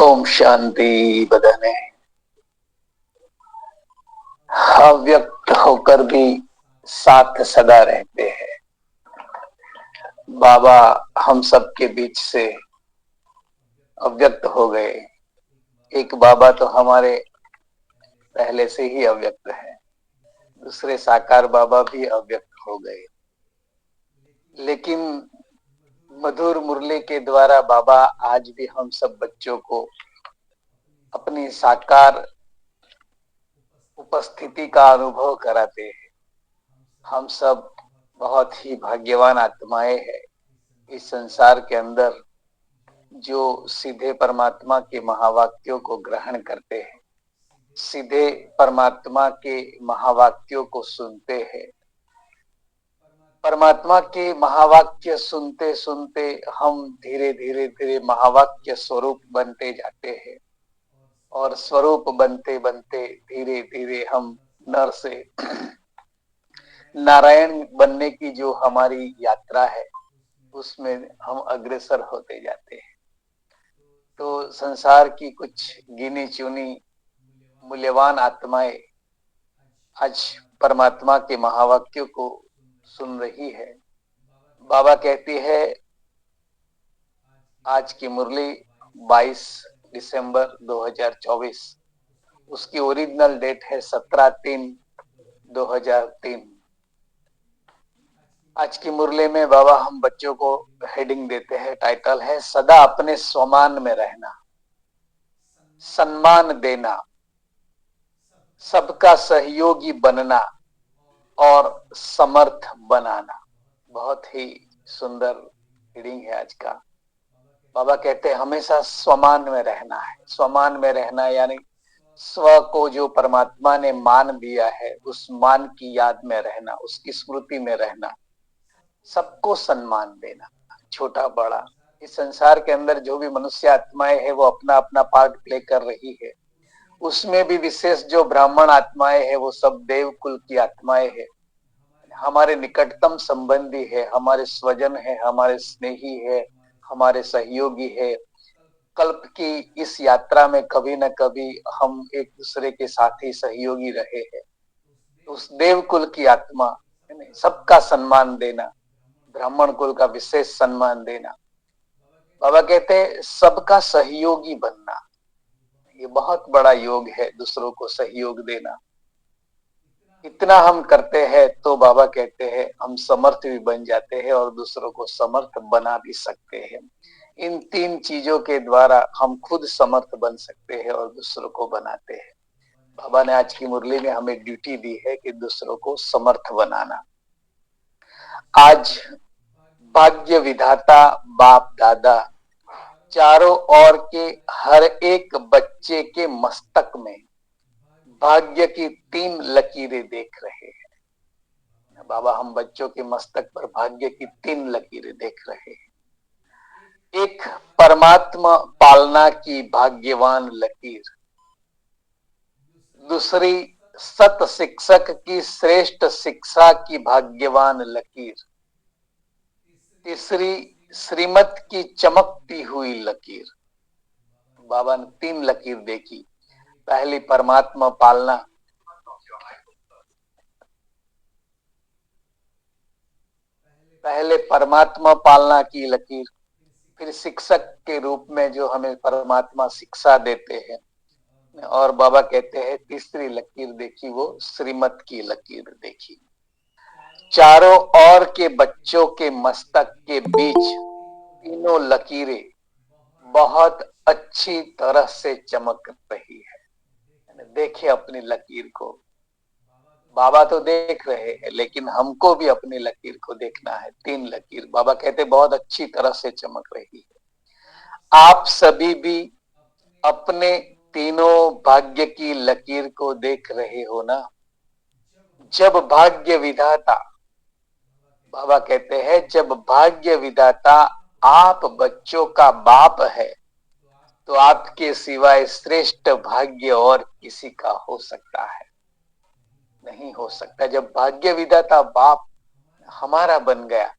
ओम शांति बदने अव्यक्त होकर भी साथ सदा रहते हैं। बाबा हम सब के बीच से अव्यक्त हो गए। एक बाबा तो हमारे पहले से ही अव्यक्त है, दूसरे साकार बाबा भी अव्यक्त हो गए, लेकिन मधुर मुरली के द्वारा बाबा आज भी हम सब बच्चों को अपनी साकार उपस्थिति का अनुभव कराते हैं। हम सब बहुत ही भाग्यवान आत्माएं हैं इस संसार के अंदर जो सीधे परमात्मा के महावाक्यों को ग्रहण करते हैं, सीधे परमात्मा के महावाक्यों को सुनते हैं। परमात्मा के महावाक्य सुनते सुनते हम धीरे धीरे धीरे महावाक्य स्वरूप बनते जाते हैं और स्वरूप बनते बनते धीरे धीरे हम नर से नारायण बनने की जो हमारी यात्रा है उसमें हम अग्रसर होते जाते हैं। तो संसार की कुछ गिनी चुनी मूल्यवान आत्माएं आज परमात्मा के महावाक्यों को सुन रही है। बाबा कहती है आज की मुरली 22 दिसंबर 2024, उसकी ओरिजिनल डेट है 17/3/2003। आज की मुरली में बाबा हम बच्चों को हेडिंग देते हैं, टाइटल है सदा अपने स्वमान में रहना, सम्मान देना, सबका सहयोगी बनना और समर्थ बनाना। बहुत ही सुंदर हेडिंग है आज का। बाबा कहते हैं हमेशा स्वमान में रहना है। स्वमान में रहना यानी स्व को जो परमात्मा ने मान दिया है उस मान की याद में रहना, उसकी स्मृति में रहना, सबको सम्मान देना, छोटा बड़ा। इस संसार के अंदर जो भी मनुष्य आत्माएं है वो अपना अपना पार्ट प्ले कर रही है। उसमें भी विशेष जो ब्राह्मण आत्माएं है वो सब देव कुल की आत्माएं है, हमारे निकटतम संबंधी है, हमारे स्वजन है, हमारे स्नेही है, हमारे सहयोगी है। कल्प की इस यात्रा में कभी न कभी हम एक दूसरे के साथी सहयोगी रहे हैं। उस देव कुल की आत्मा सबका सम्मान देना, ब्राह्मण कुल का विशेष सम्मान देना। बाबा कहते हैं सबका सहयोगी बनना, ये बहुत बड़ा योग है, दूसरों को सहयोग देना। इतना हम करते हैं तो बाबा कहते हैं हम समर्थ भी बन जाते हैं और दूसरों को समर्थ बना भी सकते हैं। इन तीन चीजों के द्वारा हम खुद समर्थ बन सकते हैं और दूसरों को बनाते हैं। बाबा ने आज की मुरली में हमें ड्यूटी दी है कि दूसरों को समर्थ बनाना। आज भाग्य विधाता बाप दादा चारों ओर के हर एक बच्चे के मस्तक में भाग्य की 3 लकीरें देख रहे हैं। बाबा हम बच्चों के मस्तक पर भाग्य की 3 लकीरें देख रहे हैं। एक परमात्मा पालना की भाग्यवान लकीर, दूसरी सत शिक्षक की श्रेष्ठ शिक्षा की भाग्यवान लकीर, तीसरी श्रीमत की चमकती हुई लकीर। बाबा ने 3 लकीर देखी। पहली परमात्मा पालना, पहले परमात्मा पालना की लकीर, फिर शिक्षक के रूप में जो हमें परमात्मा शिक्षा देते हैं, और बाबा कहते हैं तीसरी लकीर देखी वो श्रीमत की लकीर देखी। चारों ओर के बच्चों के मस्तक के बीच तीनों लकीरें बहुत अच्छी तरह से चमक रही है। देखे अपनी लकीर को। बाबा तो देख रहे हैं लेकिन हमको भी अपनी लकीर को देखना है। 3 लकीर बाबा कहते बहुत अच्छी तरह से चमक रही है। आप सभी भी अपने तीनों भाग्य की लकीर को देख रहे हो ना। जब भाग्य विधाता, बाबा कहते हैं जब भाग्य विधाता आप बच्चों का बाप है तो आपके सिवाय श्रेष्ठ भाग्य और किसी का हो सकता है? नहीं हो सकता। जब भाग्य विधाता बाप हमारा बन गया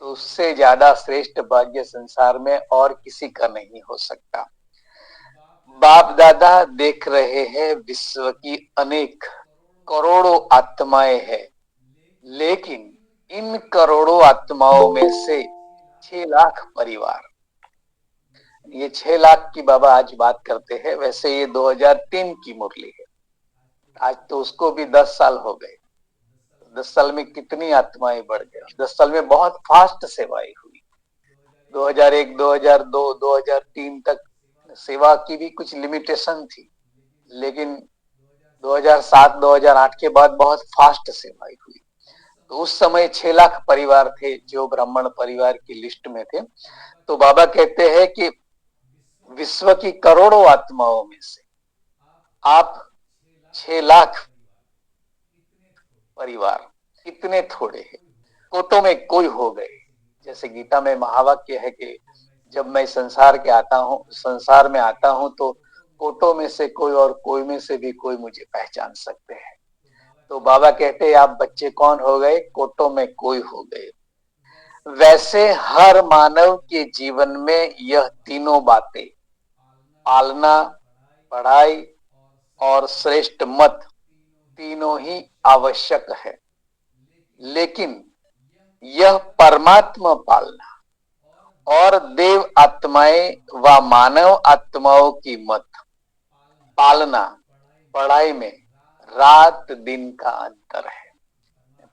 तो उससे ज्यादा श्रेष्ठ भाग्य संसार में और किसी का नहीं हो सकता। बाप दादा देख रहे हैं विश्व की अनेक करोड़ों आत्माएं हैं, लेकिन इन करोड़ों आत्माओं में से 6 लाख परिवार, ये 6 लाख की बाबा आज बात करते हैं। वैसे ये 2003 की मुरली है, आज तो उसको भी 10 साल हो गए। 10 साल में कितनी आत्माएं बढ़ गई, 10 साल में बहुत फास्ट सेवाएं हुई। 2001, 2002, 2003 तक सेवा की भी कुछ लिमिटेशन थी, लेकिन 2007, 2008 के बाद बहुत फास्ट सेवाएं हुई। तो उस समय 6 लाख परिवार थे जो ब्राह्मण परिवार की लिस्ट में थे। तो बाबा कहते हैं कि विश्व की करोड़ों आत्माओं में से आप 6 लाख परिवार कितने थोड़े हैं, कोटों में कोई हो गए। जैसे गीता में महावाक्य है कि जब मैं संसार में आता हूं तो कोटों में से कोई और कोई में से भी कोई मुझे पहचान सकते हैं। तो बाबा कहते हैं आप बच्चे कौन हो गए, कोटों में कोई हो गए। वैसे हर मानव के जीवन में यह तीनों बातें, पालना, पढ़ाई और श्रेष्ठ मत, तीनों ही आवश्यक है। लेकिन यह परमात्मा पालना और देव आत्माएं व मानव आत्माओं की मत पालना, पढ़ाई में रात दिन का अंतर है।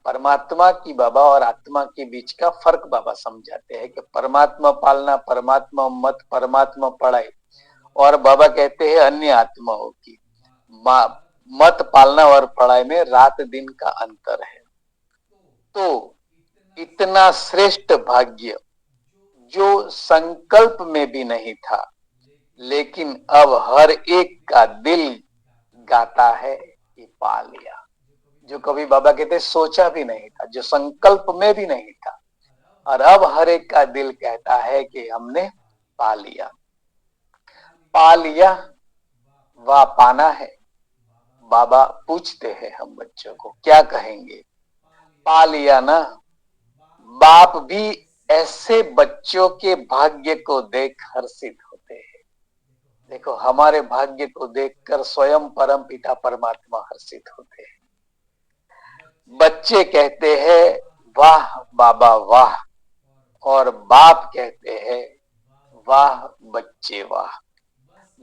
परमात्मा की बाबा और आत्मा के बीच का फर्क बाबा समझाते हैं कि परमात्मा पालना, परमात्मा मत, परमात्मा पढ़ाई, और बाबा कहते हैं अन्य आत्माओं की मत पालना और पढ़ाई में रात दिन का अंतर है। तो इतना श्रेष्ठ भाग्य जो संकल्प में भी नहीं था, लेकिन अब हर एक का दिल गाता है कि पा लिया। जो कभी बाबा कहते सोचा भी नहीं था, जो संकल्प में भी नहीं था, और अब हर एक का दिल कहता है कि हमने पा लिया। पा लिया व पाना है। बाबा पूछते हैं हम बच्चों को, क्या कहेंगे? पा लिया ना। बाप भी ऐसे बच्चों के भाग्य को देख हर्षित होते हैं। देखो, हमारे भाग्य को देखकर स्वयं परम पिता परमात्मा हर्षित होते हैं। बच्चे कहते हैं वाह बाबा वाह, और बाप कहते हैं वाह बच्चे वाह।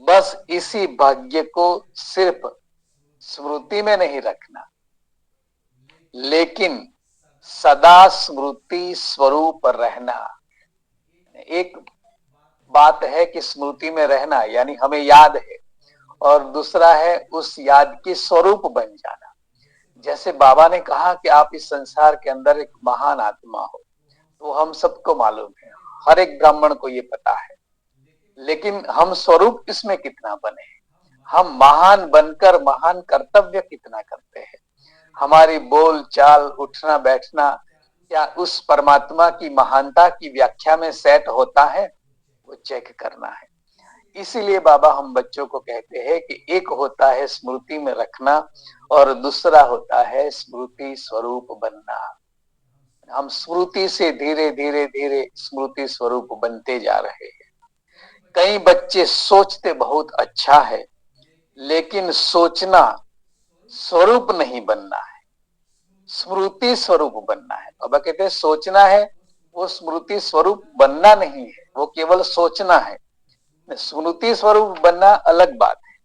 बस इसी भाग्य को सिर्फ स्मृति में नहीं रखना, लेकिन सदा स्मृति स्वरूप रहना। एक बात है कि स्मृति में रहना यानी हमें याद है, और दूसरा है उस याद के स्वरूप बन जाना। जैसे बाबा ने कहा कि आप इस संसार के अंदर एक महान आत्मा हो, तो हम सबको मालूम है, हर एक ब्राह्मण को ये पता है, लेकिन हम स्वरूप इसमें कितना बने, हम महान बनकर महान कर्तव्य कितना करते हैं, हमारी बोल चाल उठना बैठना क्या उस परमात्मा की महानता की व्याख्या में सेट होता है, वो चेक करना है। इसीलिए बाबा हम बच्चों को कहते हैं कि एक होता है स्मृति में रखना और दूसरा होता है स्मृति स्वरूप बनना। हम स्मृति से धीरे धीरे धीरे स्मृति स्वरूप बनते जा रहे हैं। कई बच्चे सोचते बहुत अच्छा है, लेकिन सोचना स्वरूप नहीं बनना है, स्मृति स्वरूप बनना है। बाबा कहते हैं सोचना है, वो स्मृति स्वरूप बनना नहीं है, वो केवल सोचना है। स्मृति स्वरूप बनना अलग बात है।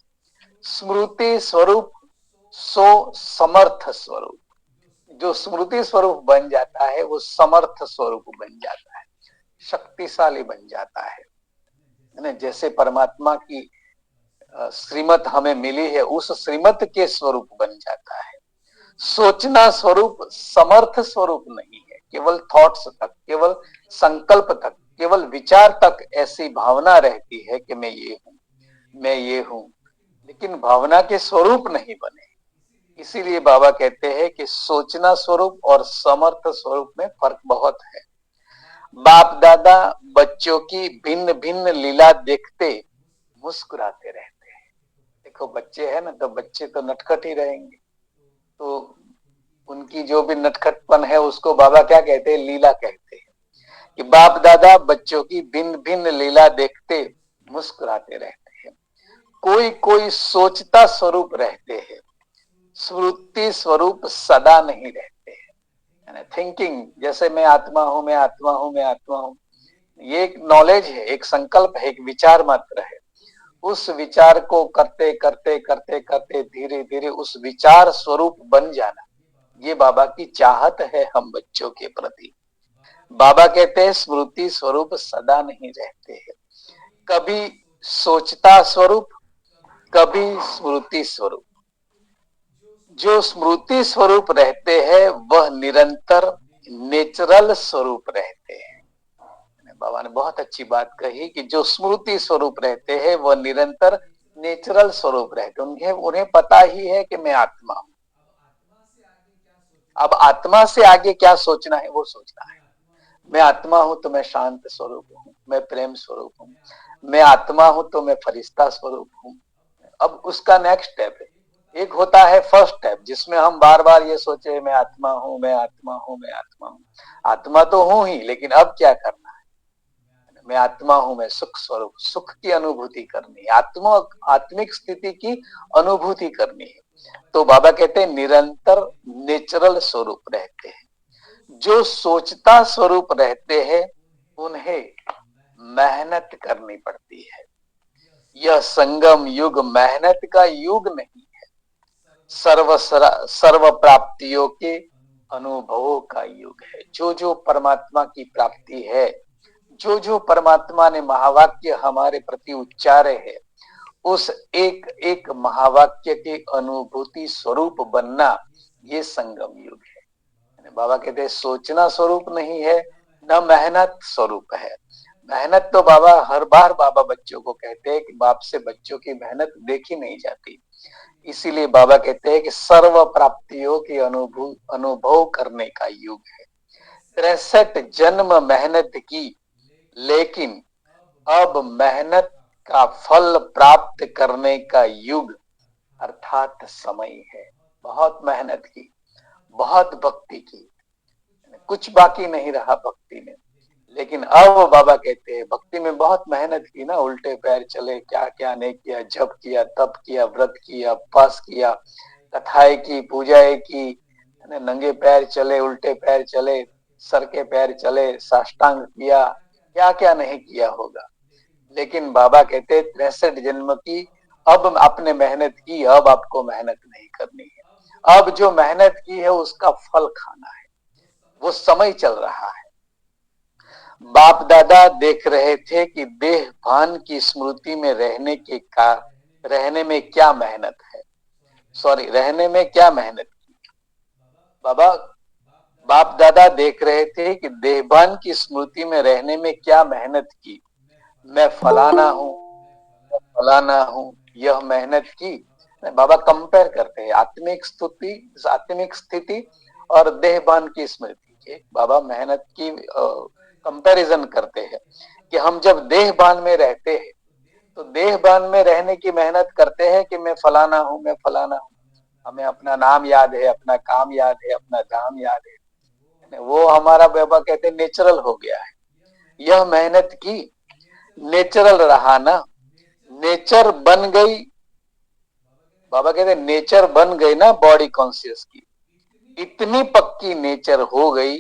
स्मृति स्वरूप सो समर्थ स्वरूप, जो स्मृति स्वरूप बन जाता है वो समर्थ स्वरूप बन जाता है, शक्तिशाली बन जाता है। जैसे परमात्मा की श्रीमत हमें मिली है, उस श्रीमत के स्वरूप बन जाता है। सोचना स्वरूप समर्थ स्वरूप नहीं है, केवल थॉट्स तक, केवल संकल्प तक, केवल विचार तक ऐसी भावना रहती है कि मैं ये हूं, मैं ये हूं, लेकिन भावना के स्वरूप नहीं बने। इसीलिए बाबा कहते हैं कि सोचना स्वरूप और समर्थ स्वरूप में फर्क बहुत है। बाप दादा बच्चों की भिन्न भिन्न लीला देखते मुस्कुराते रहते हैं। देखो बच्चे हैं ना, तो बच्चे तो नटखट ही रहेंगे, तो उनकी जो भी नटखटपन है उसको बाबा क्या कहते हैं? लीला कहते हैं। कि बाप दादा बच्चों की भिन्न भिन्न लीला देखते मुस्कुराते रहते हैं। कोई कोई सोचता स्वरूप रहते हैं, स्मृति स्वरूप सदा नहीं रहते हैं। थिंकिंग, जैसे मैं आत्मा हूं, मैं आत्मा हूं, मैं आत्मा हूं, ये एक नॉलेज है, एक संकल्प है, एक विचार मात्र है। उस विचार को करते करते करते करते धीरे धीरे उस विचार स्वरूप बन जाना, ये बाबा की चाहत है हम बच्चों के प्रति। बाबा कहते हैं स्मृति स्वरूप सदा नहीं रहते हैं, कभी सोचता स्वरूप, कभी स्मृति स्वरूप। जो स्मृति स्वरूप रहते हैं वह निरंतर नेचुरल स्वरूप रहते हैं। बाबा ने बहुत अच्छी बात कही कि जो स्मृति स्वरूप रहते हैं वह निरंतर नेचुरल स्वरूप रहते हैं। उन्हें पता ही है कि मैं आत्मा हूं। अब आत्मा से आगे क्या सोचना है वो सोचना है। मैं आत्मा हूं तो मैं शांत स्वरूप हूं, मैं प्रेम स्वरूप हूं। मैं आत्मा हूं तो मैं फरिश्ता स्वरूप हूं। अब उसका नेक्स्ट स्टेप है, एक होता है फर्स्ट स्टेप जिसमें हम बार बार ये सोचे मैं आत्मा हूं, मैं आत्मा हूं, मैं आत्मा हूं। आत्मा तो हूं ही, लेकिन अब क्या करना है? मैं आत्मा हूं, मैं सुख स्वरूप, सुख की अनुभूति करनी है, आत्मिक स्थिति की अनुभूति करनी है। तो बाबा कहते हैं निरंतर नेचुरल स्वरूप रहते हैं। जो सोचता स्वरूप रहते हैं उन्हें मेहनत करनी पड़ती है। यह संगम युग मेहनत का युग नहीं है, सर्व प्राप्तियों के अनुभवों का युग है। जो जो परमात्मा की प्राप्ति है, जो जो परमात्मा ने महावाक्य हमारे प्रति उच्चारे है, उस एक एक महावाक्य के अनुभूति स्वरूप बनना, ये संगम युग है। बाबा कहते हैं सोचना स्वरूप नहीं है, न मेहनत स्वरूप है। मेहनत तो बाबा हर बार बाबा बच्चों को कहते हैं कि बाप से बच्चों की मेहनत देखी नहीं जाती। इसीलिए बाबा कहते हैं कि सर्व प्राप्तियों के अनुभव करने का युग है। 63 जन्म मेहनत की, लेकिन अब मेहनत का फल प्राप्त करने का युग अर्थात समय है। बहुत मेहनत की, बहुत भक्ति की, कुछ बाकी नहीं रहा भक्ति में। लेकिन अब बाबा कहते हैं भक्ति में बहुत मेहनत की ना, उल्टे पैर चले, क्या क्या नहीं किया, जप किया, तप किया, व्रत किया, उपवास किया, कथाएं की, पूजाएं की, नंगे पैर चले, उल्टे पैर चले, सर के पैर चले, साष्टांग किया, क्या क्या नहीं किया होगा। लेकिन बाबा कहते 63 जन्म की, अब आपने मेहनत की, अब आपको मेहनत नहीं करनी है। अब जो मेहनत की है उसका फल खाना है, वो समय चल रहा है। बाप दादा देख रहे थे कि देह भान की स्मृति में रहने में क्या मेहनत है, रहने में क्या मेहनत की। बाप दादा देख रहे थे कि देहभान की स्मृति में रहने में क्या मेहनत की। मैं फलाना हूं, मैं फलाना हूं, यह मेहनत की। बाबा कंपेयर करते हैं आत्मिक स्थिति और देहभान की स्मृति के। बाबा मेहनत की कंपैरिजन करते हैं कि हम जब देहभान में रहते हैं तो देहभान में रहने की मेहनत करते हैं कि मैं फलाना हूं, मैं फलाना हूं। हमें अपना नाम याद है, अपना काम याद है, अपना धाम याद है, वो हमारा बाबा कहते हैं नेचुरल हो गया है। यह मेहनत की, नेचुरल रहा ना, नेचर बन गई। बाबा कहते हैं नेचर बन गई ना बॉडी कॉन्शियस की, इतनी पक्की नेचर हो गई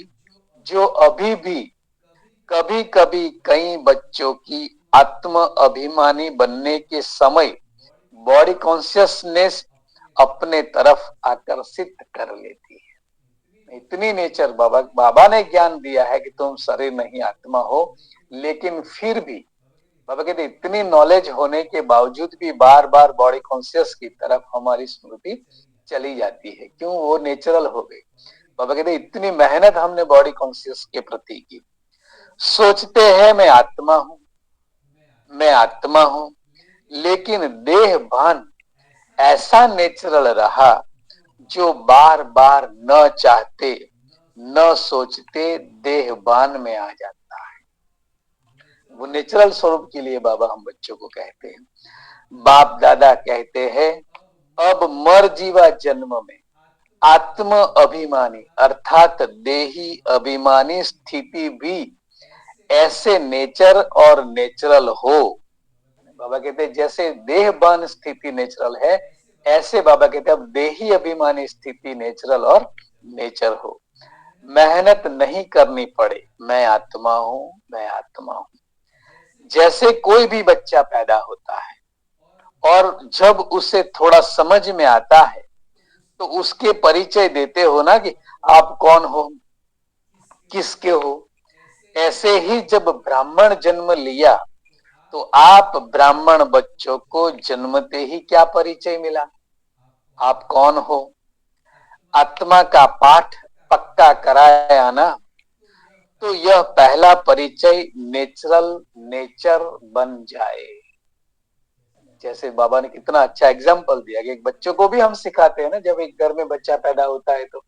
जो अभी भी कभी कभी कई बच्चों की आत्म अभिमानी बनने के समय बॉडी कॉन्शियसनेस अपने तरफ आकर्षित कर लेती है। इतनी नेचर बाबा ने ज्ञान दिया है कि तुम शरीर नहीं आत्मा हो, लेकिन फिर भी बाबा कहते इतनी नॉलेज होने के बावजूद भी बार बार बॉडी कॉन्शियस की तरफ हमारी स्मृति चली जाती है। क्यों? वो नेचुरल हो गई। बाबा कहते इतनी मेहनत हमने बॉडी कॉन्शियस के प्रति की। सोचते हैं मैं आत्मा हूं, मैं आत्मा हूं, लेकिन देह भान ऐसा नेचुरल रहा जो बार बार न चाहते न सोचते देहभान में आ जाता है। वो नेचुरल स्वरूप के लिए बाबा हम बच्चों को कहते हैं। बाप दादा कहते हैं अब मर जीवा जन्म में आत्म अभिमानी अर्थात देही अभिमानी स्थिति भी ऐसे नेचर और नेचुरल हो। बाबा कहते हैं जैसे देह बन स्थिति नेचुरल है, ऐसे बाबा कहते हैं अब देही अभिमानी स्थिति नेचुरल और नेचर हो। मेहनत नहीं करनी पड़े, मैं आत्मा हूं, मैं आत्मा हूं। जैसे कोई भी बच्चा पैदा होता है और जब उसे थोड़ा समझ में आता है तो उसके परिचय देते हो ना कि आप कौन हो, किसके हो। ऐसे ही जब ब्राह्मण जन्म लिया तो आप ब्राह्मण बच्चों को जन्मते ही क्या परिचय मिला, आप कौन हो। आत्मा का पाठ पक्का कराया ना, तो यह पहला परिचय नेचुरल नेचर बन जाए। जैसे बाबा ने कितना अच्छा एग्जाम्पल दिया कि एक बच्चों को भी हम सिखाते हैं ना, जब एक घर में बच्चा पैदा होता है तो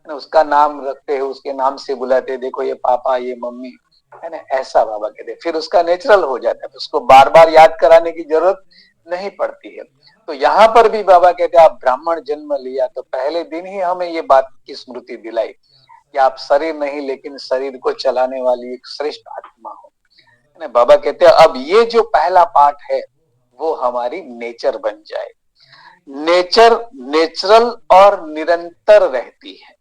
उसका नाम रखते हैं, उसके नाम से बुलाते हैं, देखो ये पापा ये मम्मी, है ना, ऐसा बाबा कहते हैं। फिर उसका नेचुरल हो जाता है, तो उसको बार बार याद कराने की जरूरत नहीं पड़ती है। तो यहाँ पर भी बाबा कहते हैं आप ब्राह्मण जन्म लिया तो पहले दिन ही हमें ये बात की स्मृति दिलाई कि आप शरीर नहीं लेकिन शरीर को चलाने वाली एक श्रेष्ठ आत्मा हो। बाबा कहते हैं अब ये जो पहला पाठ है वो हमारी नेचर बन जाए। नेचर नेचुरल और निरंतर रहती है,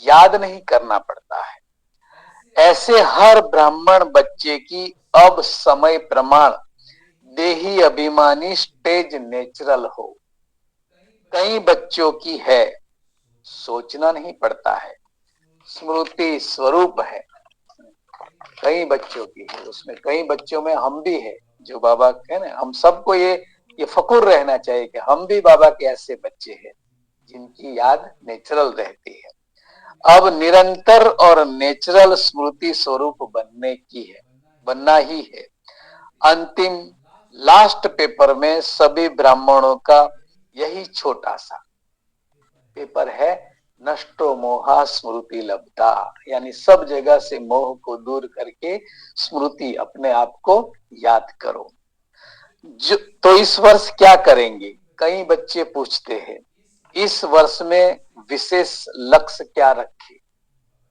याद नहीं करना पड़ता है। ऐसे हर ब्राह्मण बच्चे की अब समय प्रमाण देही अभिमानी स्टेज नेचुरल हो। कई बच्चों की है, सोचना नहीं पड़ता है, स्मृति स्वरूप है। कई बच्चों की है, उसमें कई बच्चों में हम भी है, जो बाबा है ना, हम सबको ये फकुर रहना चाहिए कि हम भी बाबा के ऐसे बच्चे हैं जिनकी याद नेचुरल रहती है। अब निरंतर और नेचुरल स्मृति स्वरूप बनने की है, बनना ही है। अंतिम लास्ट पेपर में सभी ब्राह्मणों का यही छोटा सा पेपर है, नष्टो मोहा स्मृति लब्धा, यानी सब जगह से मोह को दूर करके स्मृति अपने आप को याद करो। तो इस वर्ष क्या करेंगे, कई बच्चे पूछते हैं इस वर्ष में विशेष लक्ष्य क्या रखे।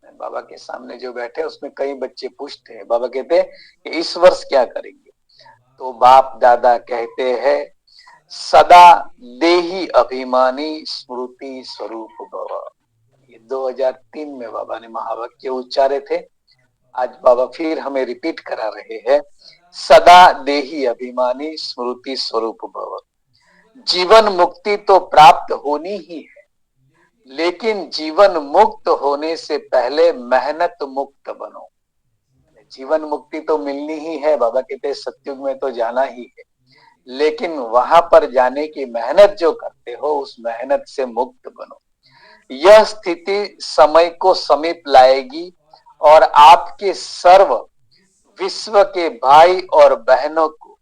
बाबा के सामने जो बैठे उसमें कई बच्चे पूछते हैं, बाबा कहते हैं कि इस वर्ष क्या करेंगे। तो बाप दादा कहते हैं सदा देही अभिमानी स्मृति स्वरूप भव। ये 2003 में बाबा ने महावाक्य उच्चारे थे, आज बाबा फिर हमें रिपीट करा रहे हैं, सदा देही अभिमानी स्मृति स्वरूप भव। जीवन मुक्ति तो प्राप्त होनी ही है, लेकिन जीवन मुक्त होने से पहले मेहनत मुक्त बनो। जीवन मुक्ति तो मिलनी ही है, बाबा कहते हैं सतयुग में तो जाना ही है, लेकिन वहां पर जाने की मेहनत जो करते हो उस मेहनत से मुक्त बनो। यह स्थिति समय को समीप लाएगी और आपके सर्व विश्व के भाई और बहनों को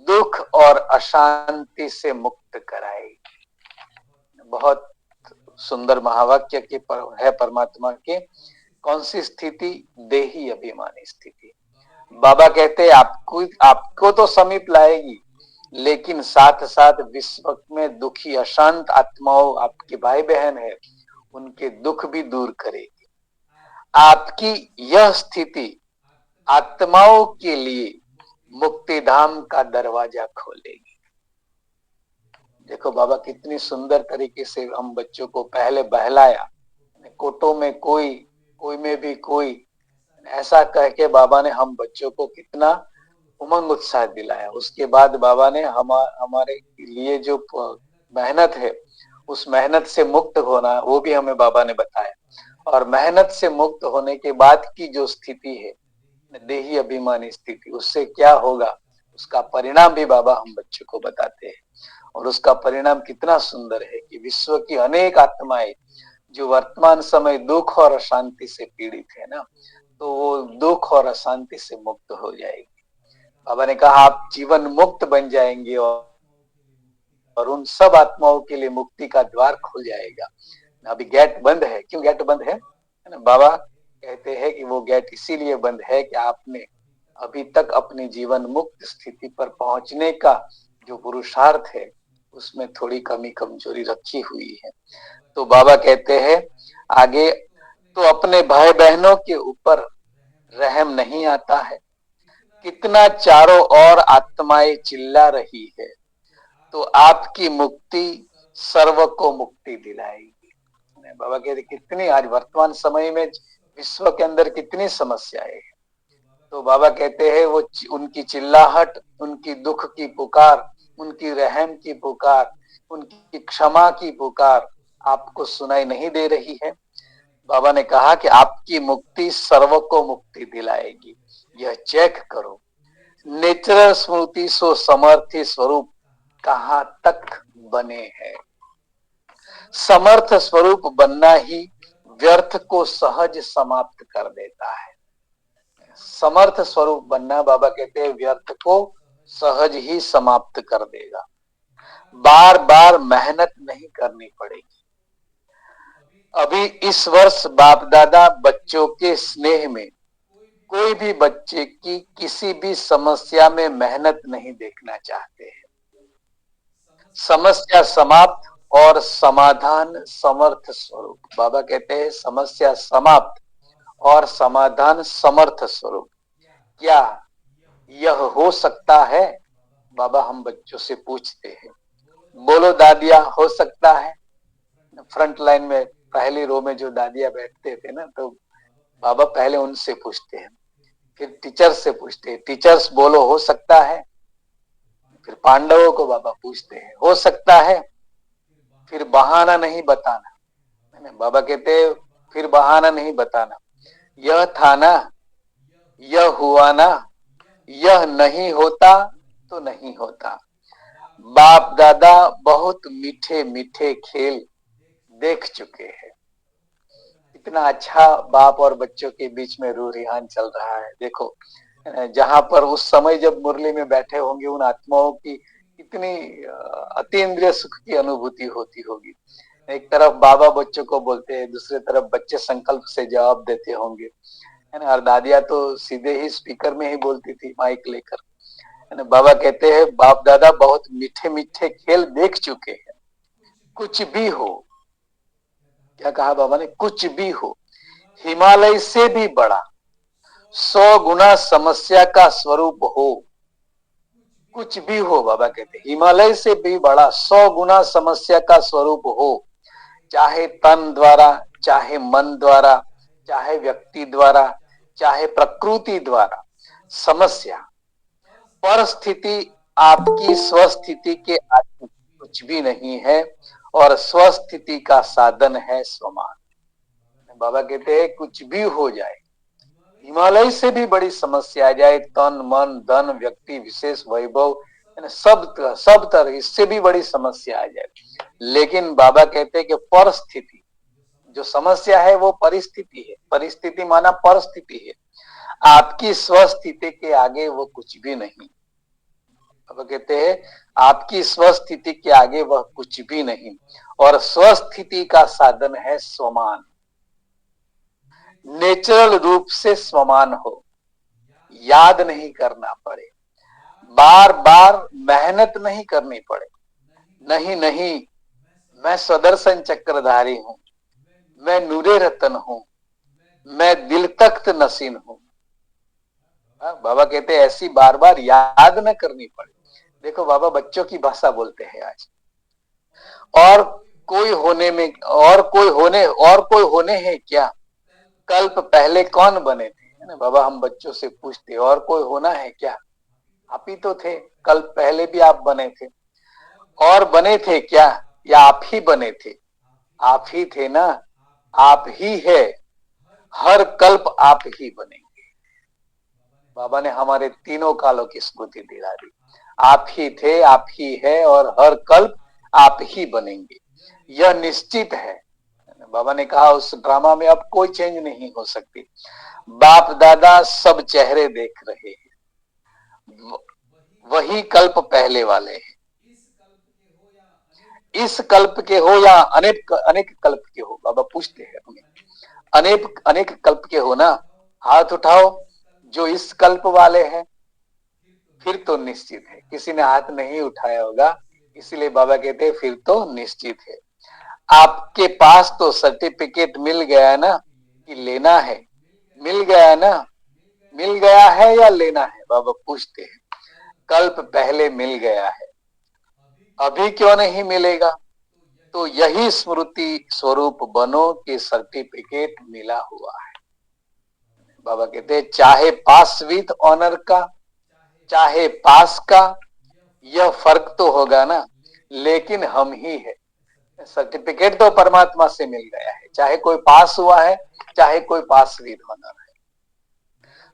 दुख और अशांति से मुक्त कराएगी। बहुत सुंदर महावाक्य की है परमात्मा के। कौन सी स्थिति, देही अभिमानी स्थिति। बाबा कहते हैं आपको तो समीप लाएगी, लेकिन साथ साथ विश्व में दुखी अशांत आत्माओं आपके भाई बहन है उनके दुख भी दूर करेगी। आपकी यह स्थिति आत्माओं के लिए मुक्ति धाम का दरवाजा खोलेगी। देखो बाबा कितनी सुंदर तरीके से हम बच्चों को पहले बहलाया, कोटों में कोई में भी कोई, ऐसा कह के बाबा ने हम बच्चों को कितना उमंग उत्साह दिलाया। उसके बाद बाबा ने हमारे लिए जो मेहनत है उस मेहनत से मुक्त होना वो भी हमें बाबा ने बताया। और मेहनत से मुक्त होने के बाद की जो स्थिति है देही अभिमानी स्थिति, उससे क्या होगा उसका परिणाम भी बाबा हम बच्चों को बताते हैं। और उसका परिणाम कितना सुंदर है कि विश्व की अनेक आत्माएं जो वर्तमान समय दुख और अशांति से पीड़ित है ना, तो वो दुख और अशांति से मुक्त हो जाएगी। बाबा ने कहा आप जीवन मुक्त बन जाएंगे और उन सब आत्माओं के लिए मुक्ति का द्वार खुल जाएगा। अभी गेट बंद है, क्यों गेट बंद है ना, बाबा कहते हैं कि वो गेट इसीलिए बंद है कि आपने अभी तक अपनी जीवन मुक्त स्थिति पर पहुंचने का जो पुरुषार्थ है उसमें थोड़ी कमी कमजोरी रखी हुई है। तो बाबा कहते हैं आगे, तो अपने भाई बहनों के ऊपर रहम नहीं आता है, कितना चारों ओर आत्माएं चिल्ला रही है, तो आपकी मुक्ति सर्व को मुक्ति दिलाएगी। बाबा कहते कितनी आज वर्तमान समय में विश्व के अंदर कितनी समस्याएं हैं, तो बाबा कहते हैं वो उनकी चिल्लाहट, उनकी दुख की पुकार, उनकी रहम की पुकार, उनकी क्षमा की पुकार आपको सुनाई नहीं दे रही है। बाबा ने कहा कि आपकी मुक्ति सर्व को मुक्ति दिलाएगी, यह चेक करो। नेचुरल स्मृति सो समर्थी स्वरूप कहां तक बने हैं। समर्थ स्वरूप बनना ही व्यर्थ को सहज समाप्त कर देता है। समर्थ स्वरूप बनना, बाबा कहते हैं, व्यर्थ को सहज ही समाप्त कर देगा। बार बार मेहनत नहीं करनी पड़ेगी। अभी इस वर्ष बाप दादा बच्चों के स्नेह में कोई भी बच्चे की किसी भी समस्या में मेहनत नहीं देखना चाहते हैं। समस्या समाप्त और समाधान समर्थ स्वरूप। बाबा कहते हैं समस्या समाप्त और समाधान समर्थ स्वरूप। क्या यह हो सकता है? बाबा हम बच्चों से पूछते हैं, बोलो दादिया, हो सकता है? फ्रंट लाइन में पहली रो में जो दादिया बैठते थे ना, तो बाबा पहले उनसे पूछते हैं, फिर टीचर्स से पूछते हैं, टीचर्स बोलो हो सकता है? फिर पांडवों को बाबा पूछते हैं, हो सकता है? फिर बहाना नहीं बताना। बाबा कहते हैं फिर बहाना नहीं बताना, यह था ना, यह हुआ ना, यह नहीं होता तो नहीं होता। बाप दादा बहुत मीठे मीठे खेल देख चुके हैं। इतना अच्छा बाप और बच्चों के बीच में रूह रिहान चल रहा है। देखो, जहां पर उस समय जब मुरली में बैठे होंगे, उन आत्माओं की कितनी अतीन्द्रिय सुख की अनुभूति होती होगी। एक तरफ बाबा बच्चों को बोलते हैं, दूसरी तरफ बच्चे संकल्प से जवाब देते होंगे, है ना। और दादिया तो सीधे ही स्पीकर में ही बोलती थी माइक लेकर, है ना। बाबा कहते हैं बाप दादा बहुत मीठे मीठे खेल देख चुके हैं। कुछ भी हो, क्या कहा बाबा ने? कुछ भी हो, हिमालय से भी बड़ा 100 गुना समस्या का स्वरूप हो। कुछ भी हो, बाबा कहते हिमालय से भी बड़ा 100 गुना समस्या का स्वरूप हो। चाहे तन द्वारा, चाहे मन द्वारा, चाहे व्यक्ति द्वारा, चाहे प्रकृति द्वारा, समस्या परिस्थिति आपकी स्वस्थिति के आगे कुछ भी नहीं है, और स्वस्थिति का साधन है स्वमान। बाबा कहते हैं कुछ भी हो जाए, हिमालय से भी बड़ी समस्या आ जाए, तन मन धन व्यक्ति विशेष वैभव, सब तरह इससे भी बड़ी समस्या आ जाए, लेकिन बाबा कहते हैं कि परिस्थिति, जो समस्या है वो परिस्थिति है। परिस्थिति माना परिस्थिति है, आपकी स्वस्थिति के आगे वो कुछ भी नहीं। बाबा कहते हैं आपकी स्वस्थिति के आगे वह कुछ भी नहीं, और स्वस्थिति का साधन है स्वमान। नेचुरल रूप से स्वमान हो, याद नहीं करना पड़े, बार बार मेहनत नहीं करनी पड़े। नहीं नहीं, मैं सुदर्शन चक्रधारी हूं, मैं नूरे रतन हूं, मैं दिल तख्त नसीन हूं। बाबा कहते हैं ऐसी बार बार याद न करनी पड़े। देखो बाबा बच्चों की भाषा बोलते हैं आज। और कोई होने हैं क्या? कल्प पहले कौन बने थे, है ना। बाबा हम बच्चों से पूछते और कोई होना है क्या? आप ही तो थे, कल्प पहले भी आप बने थे। और बने थे क्या, या आप ही बने थे? आप ही थे ना, आप ही है, हर कल्प आप ही बनेंगे। बाबा ने हमारे तीनों कालों की स्मृति दिला दी। आप ही थे, आप ही है, और हर कल्प आप ही बनेंगे, यह निश्चित है। बाबा ने कहा उस ड्रामा में अब कोई चेंज नहीं हो सकती। बाप दादा सब चेहरे देख रहे हैं, वही कल्प पहले वाले हैं। इस कल्प के हो या अनेक अनेक कल्प के हो, बाबा पूछते हैं हमें, अनेक अनेक कल्प के हो ना? हाथ उठाओ जो इस कल्प वाले हैं। फिर तो निश्चित है। किसी ने हाथ नहीं उठाया होगा, इसीलिए बाबा कहते हैं फिर तो निश्चित है। आपके पास तो सर्टिफिकेट मिल गया ना कि लेना है, मिल गया ना, मिल गया है या लेना है? बाबा पूछते हैं। कल्प पहले मिल गया है, अभी क्यों नहीं मिलेगा? तो यही स्मृति स्वरूप बनो कि सर्टिफिकेट मिला हुआ है। बाबा कहते हैं चाहे पास विद ऑनर का, चाहे पास का, यह फर्क तो होगा ना, लेकिन हम ही है। सर्टिफिकेट तो परमात्मा से मिल गया है, चाहे कोई पास हुआ है, चाहे कोई पास विद ऑनर है।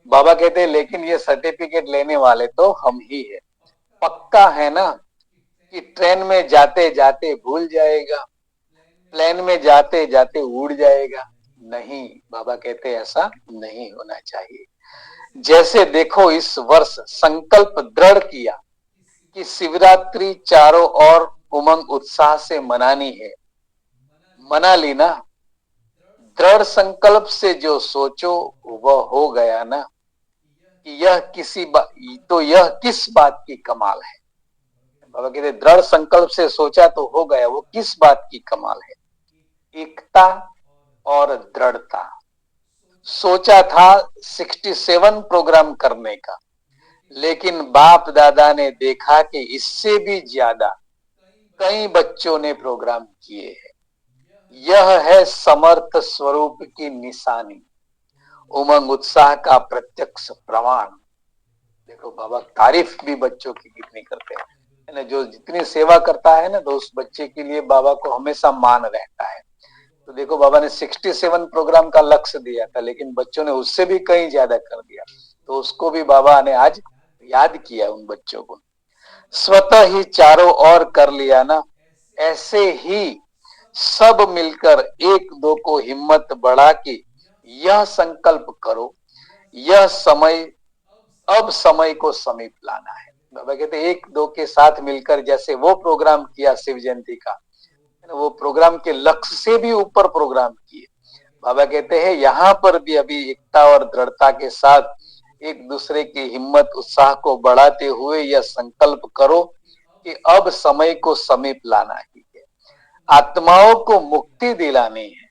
बाबा कहते हैं लेकिन ये सर्टिफिकेट लेने वाले तो हम ही है। पक्का है ना कि ट्रेन में जाते जाते भूल जाएगा, प्लेन में जाते जाते उड़ जाएगा? नहीं, बाबा कहते ऐसा नहीं होना चाहिए। जैसे देखो इस वर्ष संकल्प दृढ़ किया कि शिवरात्रि चारों ओर उमंग उत्साह से मनानी है, मना ली ना? दृढ़ संकल्प से जो सोचो वह हो गया ना, कि यह तो यह किस बात की कमाल है? बाबा कहते दृढ़ संकल्प से सोचा तो हो गया, वो किस बात की कमाल है? एकता और दृढ़ता। सोचा था 67 प्रोग्राम करने का, लेकिन बाप दादा ने देखा कि इससे भी ज्यादा कई बच्चों ने प्रोग्राम किए हैं। यह है समर्थ स्वरूप की निशानी, उमंग उत्साह का प्रत्यक्ष प्रमाण। देखो बाबा तारीफ भी बच्चों की कितनी करते हैं, है ना? जो जितनी सेवा करता है ना, तो उस बच्चे के लिए बाबा को हमेशा मान रहता है। तो देखो बाबा ने 67 प्रोग्राम का लक्ष्य दिया था, लेकिन बच्चों ने उससे भी कहीं ज्यादा कर दिया, तो उसको भी बाबा ने आज याद किया उन बच्चों को। स्वतः ही चारों ओर कर लिया ना, ऐसे ही सब मिलकर एक दो को हिम्मत बढ़ा के यह संकल्प करो, यह समय अब समय को समीप लाना है। बाबा कहते एक दो के साथ मिलकर जैसे वो प्रोग्राम किया शिव जयंती का, वो प्रोग्राम के लक्ष्य से भी ऊपर प्रोग्राम किए। बाबा कहते हैं यहाँ पर भी अभी एकता और दृढ़ता के साथ एक दूसरे की हिम्मत उत्साह को बढ़ाते हुए यह संकल्प करो कि अब समय को समीप लाना ही है, आत्माओं को मुक्ति दिलानी है।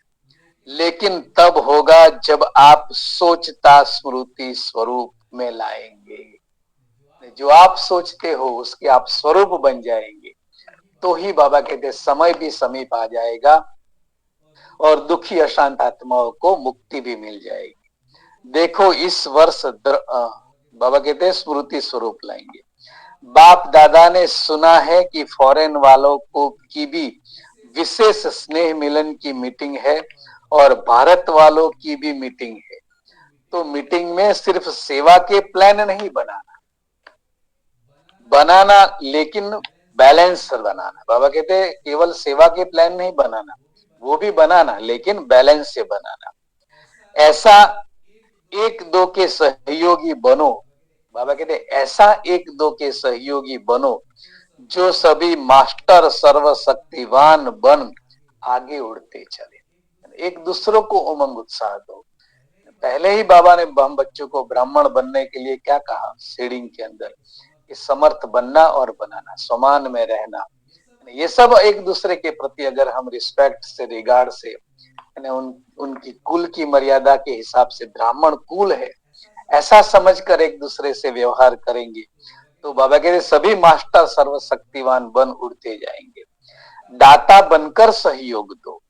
लेकिन तब होगा जब आप सोचता स्मृति स्वरूप में लाएंगे। जो आप सोचते हो उसके आप स्वरूप बन जाएंगे, तो ही बाबा कहते समय भी समीप आ जाएगा और दुखी अशांत आत्माओं को मुक्ति भी मिल जाएगी। देखो इस वर्ष बाबा कहते स्मृति स्वरूप लाएंगे। बाप दादा ने सुना है कि फॉरेन वालों को की भी विशेष स्नेह मिलन की मीटिंग है और भारत वालों की भी मीटिंग है। तो मीटिंग में सिर्फ सेवा के प्लान नहीं बनाना, लेकिन बैलेंस बनाना। बाबा कहते केवल सेवा के प्लान नहीं बनाना, वो भी बनाना, लेकिन बैलेंस से बनाना। ऐसा एक दो के सहयोगी बनो। बाबा कहते ऐसा एक दो के सहयोगी बनो जो सभी मास्टर सर्वशक्तिवान बन आगे उड़ते चले। एक दूसरों को उमंग उत्साह दो। पहले ही बाबा ने हम बच्चों को ब्राह्मण बनने के लिए क्या कहा सीडिंग के अंदर, कि समर्थ बनना और बनाना, समान में रहना। ये सब एक दूसरे के प्रति अगर हम रिस्पेक्ट से, रिगार्ड से, उनकी कुल की मर्यादा के हिसाब से ब्राह्मण कुल है ऐसा समझकर एक दूसरे से व्यवहार करेंगे, तो बाबा कहते सभी मास्टर सर्वशक्तिवान बन उड़ते जाएंगे। दाता बनकर सहयोग दो,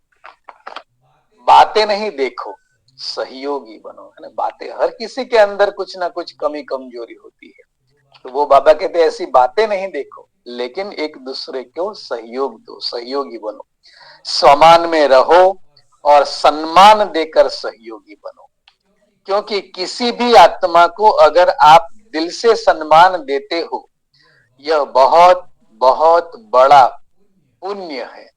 बातें नहीं देखो, सहयोगी बनो, है ना? बातें, हर किसी के अंदर कुछ ना कुछ कमी कमजोरी होती है, तो वो बाबा कहते ऐसी बातें नहीं देखो, लेकिन एक दूसरे को सहयोग दो, सहयोगी बनो। समान में रहो और सम्मान देकर सहयोगी बनो, क्योंकि किसी भी आत्मा को अगर आप दिल से सम्मान देते हो, यह बहुत बहुत बड़ा पुण्य है।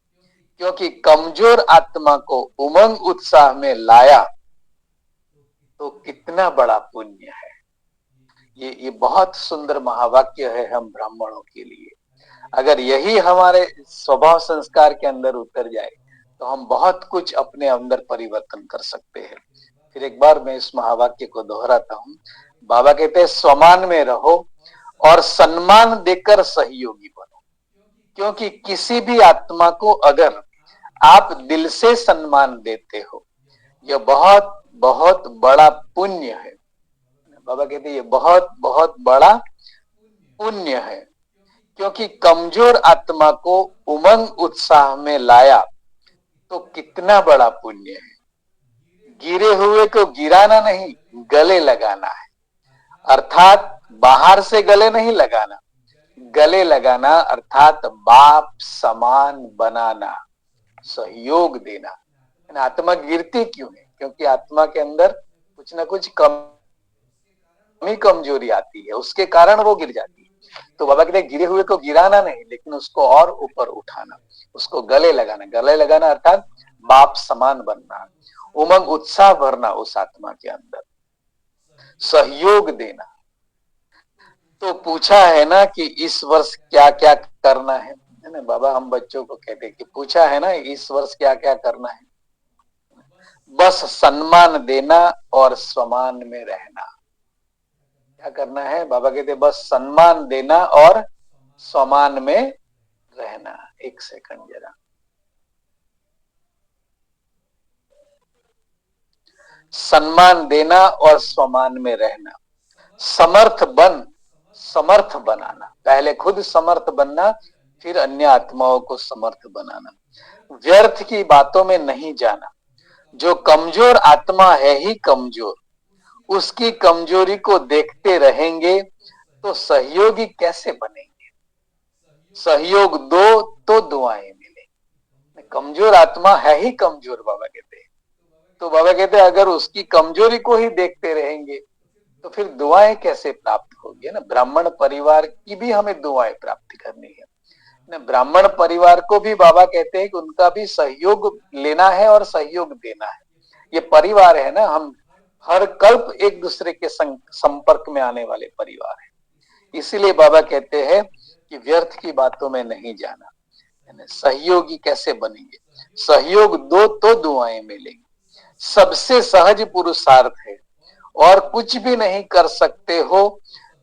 क्योंकि कमजोर आत्मा को उमंग उत्साह में लाया तो कितना बड़ा पुण्य है। ये बहुत सुंदर महावाक्य है हम ब्राह्मणों के लिए। अगर यही हमारे स्वभाव संस्कार के अंदर उतर जाए तो हम बहुत कुछ अपने अंदर परिवर्तन कर सकते हैं। फिर एक बार मैं इस महावाक्य को दोहराता हूँ। बाबा कहते हैं समान में रहो और सम्मान देकर सहयोगी बनो, क्योंकि किसी भी आत्मा को अगर आप दिल से सम्मान देते हो, यह बहुत बहुत बड़ा पुण्य है। बाबा कहते ये बहुत बहुत बड़ा पुण्य है, क्योंकि कमजोर आत्मा को उमंग उत्साह में लाया तो कितना बड़ा पुण्य है। गिरे हुए को गिराना नहीं, गले लगाना है। अर्थात बाहर से गले नहीं लगाना, गले लगाना अर्थात बाप समान बनाना, सहयोग देना। आत्मा गिरती क्यों है? क्योंकि आत्मा के अंदर कुछ ना कुछ कमी कमजोरी आती है, उसके कारण वो गिर जाती है। तो बाबा कहते गिरे हुए को गिराना नहीं, लेकिन उसको और ऊपर उठाना, उसको गले लगाना। गले लगाना अर्थात बाप समान बनना, उमंग उत्साह भरना उस आत्मा के अंदर, सहयोग देना। तो पूछा है ना कि इस वर्ष क्या क्या करना है ना? बाबा हम बच्चों को कहते कि पूछा है ना इस वर्ष क्या क्या करना है? बस सम्मान देना और स्वमान में रहना। क्या करना है? बाबा कहते बस सम्मान देना और स्वमान में रहना। एक सेकंड जरा। सम्मान देना और स्वमान में रहना। समर्थ बनाना। पहले खुद समर्थ बनना, फिर अन्य आत्माओं को समर्थ बनाना। व्यर्थ की बातों में नहीं जाना। जो कमजोर आत्मा है ही कमजोर, उसकी कमजोरी को देखते रहेंगे तो सहयोगी कैसे बनेंगे? सहयोग दो तो दुआएं मिलेंगी। कमजोर आत्मा है ही कमजोर, बाबा कहते हैं। तो बाबा कहते हैं अगर उसकी कमजोरी को ही देखते रहेंगे तो फिर दुआएं कैसे प्राप्त होगी? ना, ब्राह्मण परिवार की भी हमें दुआएं प्राप्त करनी है ना। ब्राह्मण परिवार को भी बाबा कहते हैं कि उनका भी सहयोग लेना है और सहयोग देना है। ये परिवार है ना, हम हर कल्प एक दूसरे के संपर्क में आने वाले परिवार है। इसीलिए बाबा कहते हैं कि व्यर्थ की बातों में नहीं जाना। सहयोगी कैसे बनेंगे? सहयोग दो तो दुआएं मिलेंगी। सबसे सहज पुरुषार्थ है, और कुछ भी नहीं कर सकते हो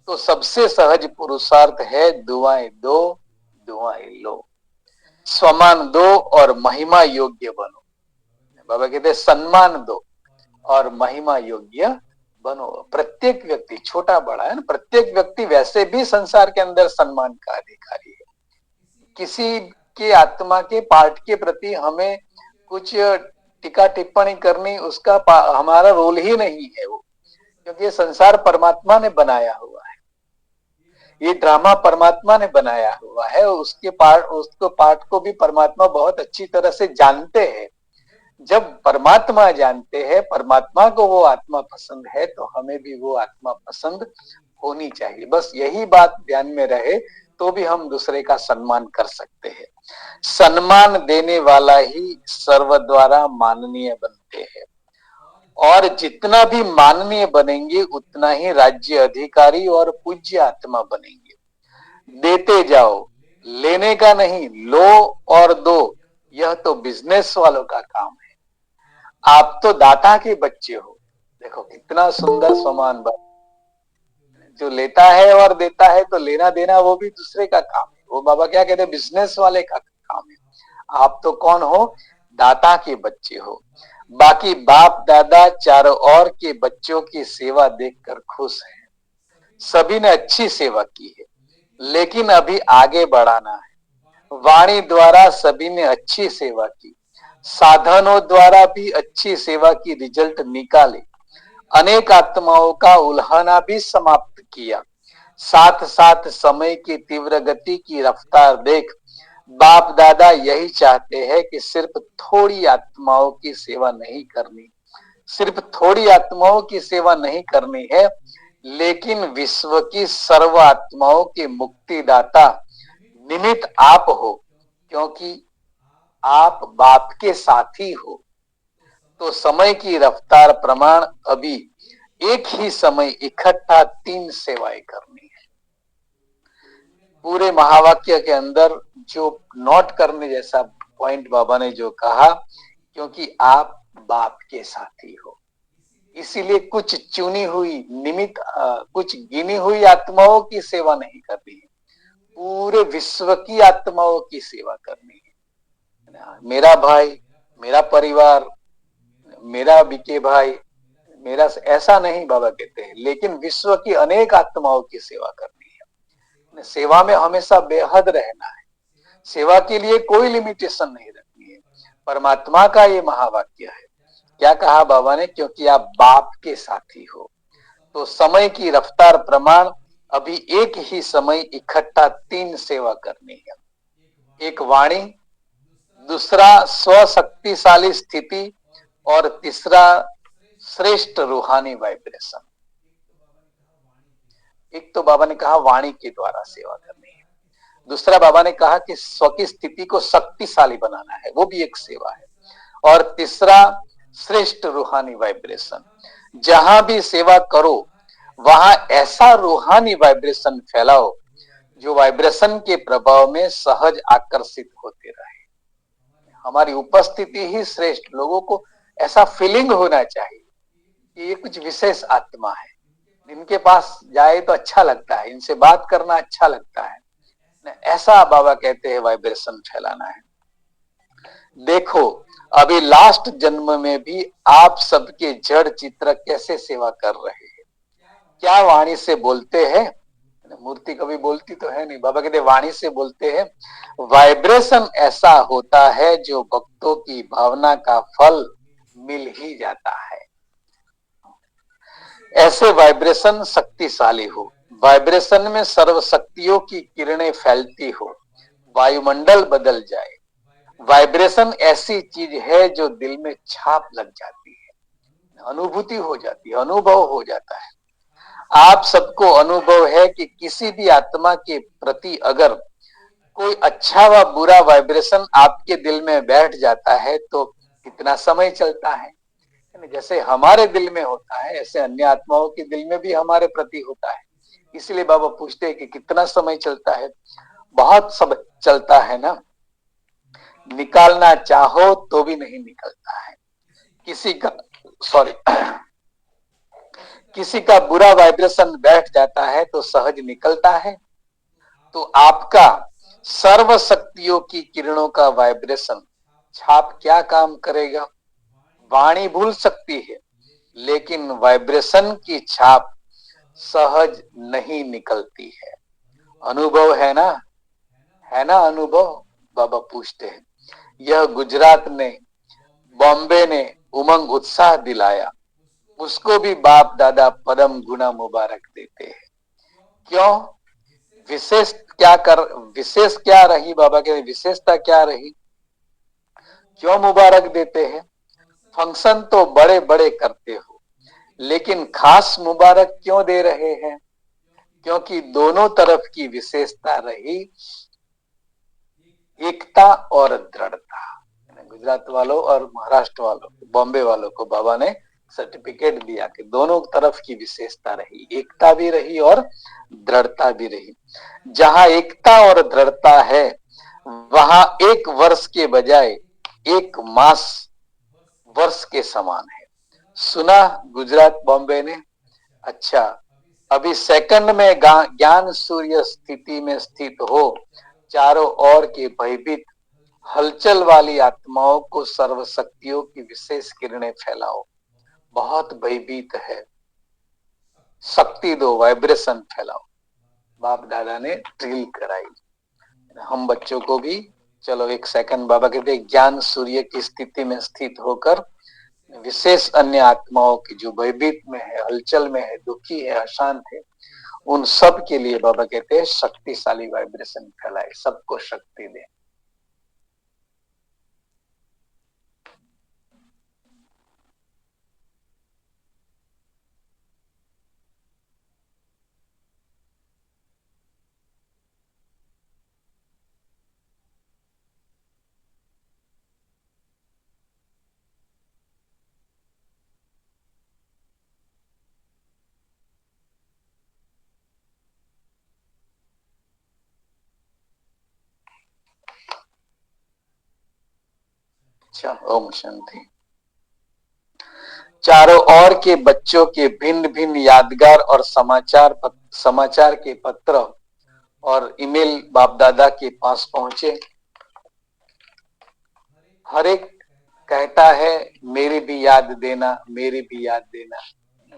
तो सबसे सहज पुरुषार्थ है दुआएं दो, दुआएं लो। सम्मान दो और महिमा योग्य बनो। बाबा कहते सम्मान दो और महिमा योग्य बनो। प्रत्येक व्यक्ति, छोटा बड़ा है ना, प्रत्येक व्यक्ति वैसे भी संसार के अंदर सम्मान का अधिकारी है। किसी के आत्मा के पार्ट के प्रति हमें कुछ टीका टिप्पणी करनी, उसका हमारा रोल ही नहीं है वो, क्योंकि ये संसार परमात्मा ने बनाया हुआ है, ये ड्रामा परमात्मा ने बनाया हुआ है। उसको पार्ट को भी परमात्मा बहुत अच्छी तरह से जानते हैं। जब परमात्मा जानते हैं, परमात्मा को वो आत्मा पसंद है, तो हमें भी वो आत्मा पसंद होनी चाहिए। बस यही बात ध्यान में रहे तो भी हम दूसरे का सम्मान कर सकते हैं। सम्मान देने वाला ही सर्व द्वारा माननीय बनते हैं, और जितना भी माननीय बनेंगे उतना ही राज्य अधिकारी और पूज्य आत्मा बनेंगे। देते जाओ, लेने का नहीं, लो और दो, यह तो बिजनेस वालों का काम है। आप तो दाता के बच्चे हो। देखो कितना सुंदर समान बात। जो लेता है और देता है तो लेना देना वो भी दूसरे का काम है। वो बाबा क्या कहते हैं? बिजनेस वाले का काम है। आप तो कौन हो? दाता के बच्चे हो। बाकी बाप दादा चारों ओर के बच्चों की सेवा देखकर खुश है। सभी ने अच्छी सेवा की है, लेकिन अभी आगे बढ़ाना है। वाणी द्वारा सभी ने अच्छी सेवा की, साधनों द्वारा भी अच्छी सेवा की रिजल्ट निकाले। अनेक आत्माओं का उल्हाना भी समाप्त किया। साथ साथ समय की तीव्र गति की रफ्तार देख बाप दादा यही चाहते हैं कि सिर्फ थोड़ी आत्माओं की सेवा नहीं करनी, सिर्फ थोड़ी आत्माओं की सेवा नहीं करनी है, लेकिन विश्व की सर्व आत्माओं के मुक्तिदाता निमित्त आप हो, क्योंकि आप बाप के साथी हो। तो समय की रफ्तार प्रमाण अभी एक ही समय इकट्ठा 3 सेवाएं करनी है। पूरे महावाक्य के अंदर जो नोट करने जैसा पॉइंट बाबा ने जो कहा, क्योंकि आप बाप के साथी हो, इसीलिए कुछ चुनी हुई निमित्त कुछ गिनी हुई आत्माओं की सेवा नहीं करनी है, पूरे विश्व की आत्माओं की सेवा करनी है। मेरा भाई, मेरा परिवार, मेरा बीके भाई, मेरा ऐसा नहीं बाबा कहते हैं, लेकिन विश्व की अनेक आत्माओं की सेवा करनी है। सेवा में हमेशा बेहद रहना है, सेवा के लिए कोई लिमिटेशन नहीं रखनी है। परमात्मा का ये महावाक्य है। क्या कहा बाबा ने? क्योंकि आप बाप के साथी हो, तो समय की रफ्तार प्रमाण अभी एक ही समय इकट्ठा 3 सेवा करनी है। एक वाणी, दूसरा स्वशक्तिशाली स्थिति, और तीसरा श्रेष्ठ रूहानी वाइब्रेशन। एक तो बाबा ने कहा वाणी के द्वारा सेवा करनी है, दूसरा बाबा ने कहा कि स्व की स्थिति को शक्तिशाली बनाना है, वो भी एक सेवा है, और तीसरा श्रेष्ठ रूहानी वाइब्रेशन। जहां भी सेवा करो वहां ऐसा रूहानी वाइब्रेशन फैलाओ जो वाइब्रेशन के प्रभाव में सहज आकर्षित होते रहे। हमारी उपस्थिति ही श्रेष्ठ, लोगों को ऐसा फीलिंग होना चाहिए कि ये कुछ विशेष आत्मा है, इनके पास जाए तो अच्छा लगता है, इनसे बात करना अच्छा लगता है। ऐसा बाबा कहते हैं वाइब्रेशन फैलाना है। देखो अभी लास्ट जन्म में भी आप सबके जड़ चित्र कैसे सेवा कर रहे हैं। क्या वाणी से बोलते हैं? मूर्ति कभी बोलती तो है नहीं, बाबा कहते वाणी से बोलते हैं। वाइब्रेशन ऐसा होता है जो भक्तों की भावना का फल मिल ही जाता है। ऐसे वाइब्रेशन शक्तिशाली हो, वाइब्रेशन में सर्व शक्तियों की किरणें फैलती हो, वायुमंडल बदल जाए। वाइब्रेशन ऐसी चीज है जो दिल में छाप लग जाती है, अनुभूति हो जाती है, अनुभव हो जाता है। आप सबको अनुभव है कि किसी भी आत्मा के प्रति अगर कोई अच्छा व बुरा वाइब्रेशन आपके दिल में बैठ जाता है तो कितना समय चलता है। जैसे हमारे दिल में होता है ऐसे अन्य आत्माओं के दिल में भी हमारे प्रति होता है। इसलिए बाबा पूछते हैं कि कितना समय चलता है। बहुत सब चलता है ना, निकालना चाहो तो भी नहीं निकलता है। किसी का बुरा वाइब्रेशन बैठ जाता है तो सहज निकलता है। तो आपका सर्व शक्तियों की किरणों का वाइब्रेशन छाप क्या काम करेगा? वाणी भूल सकती है लेकिन वाइब्रेशन की छाप सहज नहीं निकलती है। अनुभव है ना? है ना अनुभव? बाबा पूछते हैं। यह गुजरात ने, बॉम्बे ने उमंग उत्साह दिलाया, उसको भी बाप दादा परम गुना मुबारक देते हैं। क्यों? विशेष क्या रही? बाबा के विशेषता क्या रही? क्यों मुबारक देते हैं? फंक्शन तो बड़े बड़े करते हो, लेकिन खास मुबारक क्यों दे रहे हैं? क्योंकि दोनों तरफ की विशेषता रही एकता और दृढ़ता। गुजरात वालों और महाराष्ट्र वालों, बॉम्बे वालों को बाबा ने सर्टिफिकेट दिया कि दोनों तरफ की विशेषता रही, एकता भी रही और दृढ़ता भी रही। जहां एकता और दृढ़ता है वहां एक वर्ष के बजाय एक मास वर्ष के समान है। सुना गुजरात बॉम्बे ने? अच्छा, अभी सेकंड में ज्ञान सूर्य स्थिति में स्थित हो, चारों ओर के भयभीत हलचल वाली आत्माओं को सर्व शक्तियों की विशेष किरणें फैलाओ। बहुत भयभीत है, शक्ति दो, वाइब्रेशन फैलाओ। बाप दादा ने ड्रिल कराई हम बच्चों को भी। चलो एक सेकंड, बाबा कहते ज्ञान सूर्य की स्थिति में स्थित होकर विशेष अन्य आत्माओं की जो भयभीत में है, हलचल में है, दुखी है, अशांत है, उन सब के लिए बाबा कहते हैं शक्तिशाली वाइब्रेशन फैलाए, सबको शक्ति दे। अच्छा, ओम शांति। चारों ओर के बच्चों के भिन्न भिन्न यादगार और समाचार के पत्र और ईमेल बाप दादा के पास पहुंचे। हर एक कहता है मेरी भी याद देना, मेरी भी याद देना।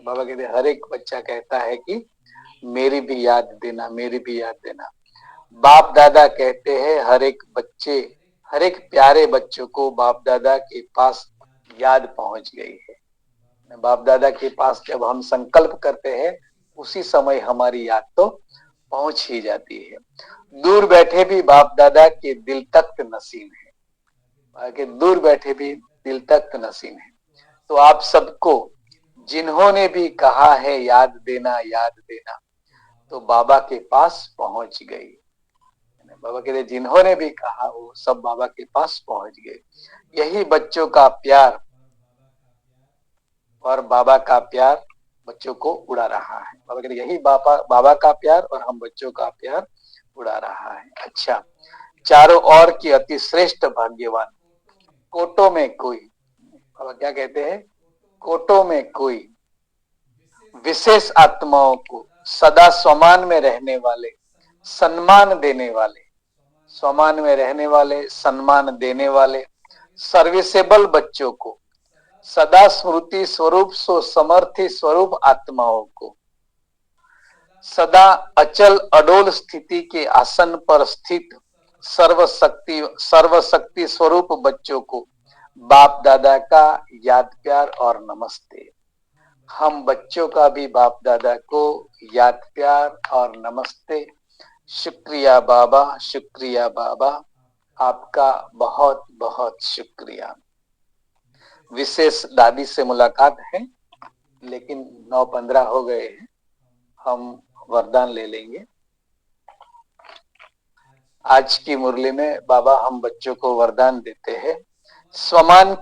बाबा कहते हर एक बच्चा कहता है कि मेरी भी याद देना, मेरी भी याद देना। बाप दादा कहते हैं हर एक बच्चे, हर एक प्यारे बच्चों को बाप दादा के पास याद पहुंच गई है। बाप दादा के पास जब हम संकल्प करते हैं उसी समय हमारी याद तो पहुंच ही जाती है। दूर बैठे भी बाप दादा के दिल तक नसीम है, कि दूर बैठे भी दिल तक नसीम है। तो आप सबको जिन्होंने भी कहा है याद देना, याद देना, तो बाबा के पास पहुंच गई। बाबा कहते जिन्होंने भी कहा वो सब बाबा के पास पहुंच गए। यही बच्चों का प्यार और बाबा का प्यार बच्चों को उड़ा रहा है। बाबा कहते यही बाबा का प्यार और हम बच्चों का प्यार उड़ा रहा है। अच्छा, चारों ओर की अति श्रेष्ठ भाग्यवान, कोटों में कोई, बाबा क्या कहते हैं, कोटों में कोई विशेष आत्माओं को सदा स्वमान में रहने वाले, सम्मान देने वाले, स्वमान में रहने वाले, सम्मान देने वाले सर्विसेबल बच्चों को, सदा स्मृति स्वरूप सो समर्थी स्वरूप आत्माओं को, सदा अचल अडोल स्थिति के आसन पर स्थित सर्वशक्ति स्वरूप बच्चों को बाप दादा का याद प्यार और नमस्ते। हम बच्चों का भी बाप दादा को याद प्यार और नमस्ते। शुक्रिया बाबा, शुक्रिया बाबा, आपका बहुत बहुत शुक्रिया। विशेष दादी से मुलाकात है, लेकिन 9:15 हो गए हैं, हम वरदान ले लेंगे। आज की मुरली में बाबा हम बच्चों को वरदान देते हैं, स्वमान